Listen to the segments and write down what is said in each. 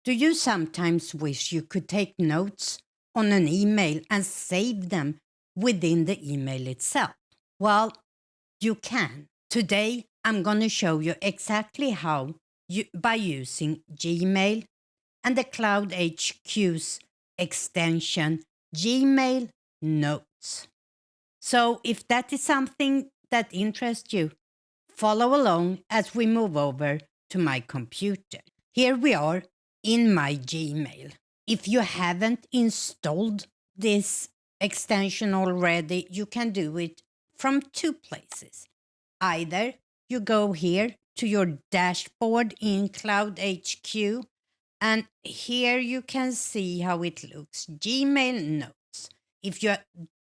Do you sometimes wish you could take notes on an email and save them within the email itself? Well, you can. Today, I'm going to show you exactly how by using Gmail and the Cloud HQ's extension, Gmail Notes. So if that is something that interests you, follow along as we move over to my computer. Here we are in my Gmail. If you haven't installed this extension already, you can do it from two places. Either you go here to your dashboard in Cloud HQ, and here you can see how it looks. Gmail Notes. If you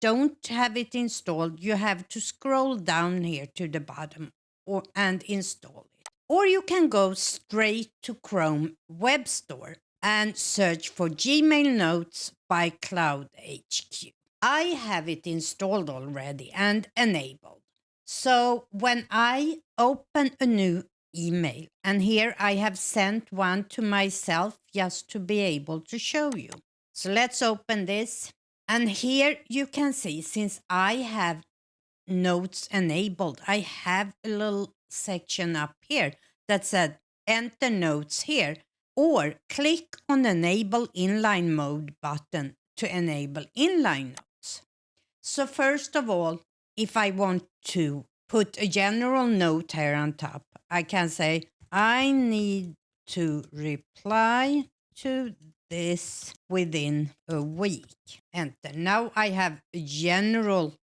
don't have it installed, you have to scroll down here to the bottom and install it. Or you can go straight to Chrome Web Store and search for Gmail Notes by Cloud HQ. I have it installed already and enabled. So when I open a new email, and here I have sent one to myself just to be able to show you. So let's open this. And here you can see, since I have notes enabled, I have a little section up here that said enter notes here, or click on enable inline mode button to enable inline notes. So first of all, if I want to put a general note here on top, I can say I need to reply to this within a week. Enter. Now I have a general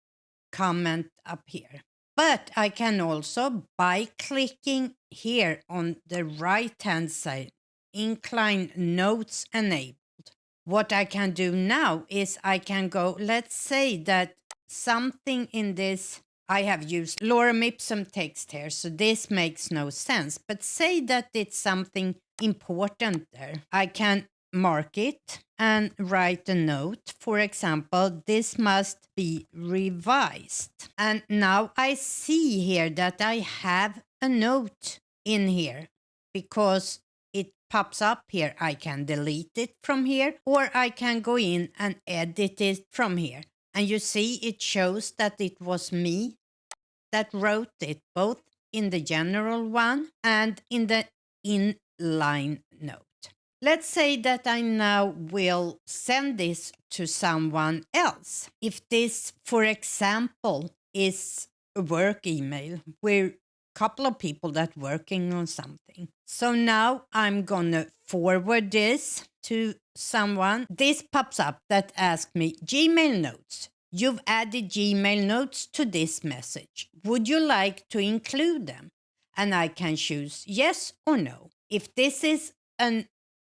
comment up here. But I can also, by clicking here on the right-hand side, incline notes enabled. What I can do now is I can go, let's say that something in this, I have used lorem ipsum text here, so this makes no sense. But say that it's something important there. I can mark it and write a note. For example, this must be revised. And now I see here that I have a note in here because it pops up here. I can delete it from here, or I can go in and edit it from here. And you see it shows that it was me that wrote it, both in the general one and in the inline note. Let's say that I now will send this to someone else. If this, for example, is a work email, we're a couple of people that working on something. So now I'm gonna forward this to someone. This pops up that asks me, Gmail Notes. You've added Gmail Notes to this message. Would you like to include them? And I can choose yes or no. If this is an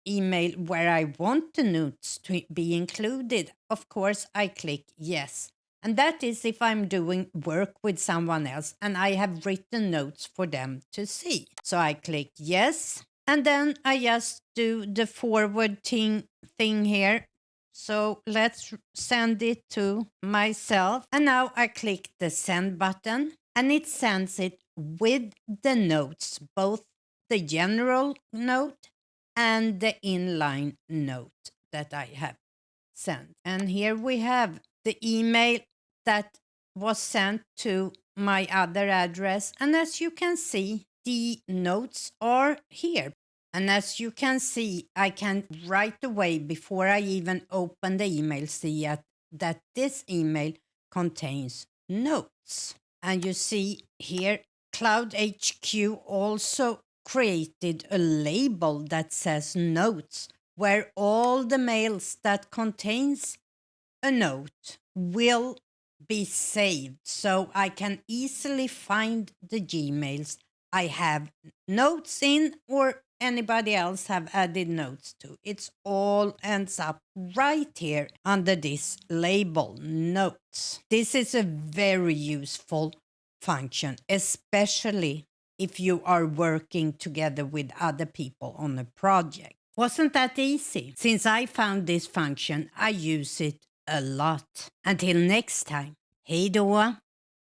email where I want the notes to be included, of course, I click yes. And that is if I'm doing work with someone else and I have written notes for them to see. So I click yes, and then I just do the forward thing here. So let's send it to myself. And now I click the send button, and it sends it with the notes, both the general note and the inline note that I have sent. And here we have the email that was sent to my other address. And as you can see, the notes are here. And as you can see, I can right away, before I even open the email, see that this email contains notes. And you see here, Cloud HQ also created a label that says notes, where all the mails that contains a note will be saved. So I can easily find the Gmails I have notes in, or anybody else have added notes to. It's all ends up right here under this label, notes. This is a very useful function, especially if you are working together with other people on a project. Wasn't that easy? Since I found this function, I use it a lot. Until next time, hej då!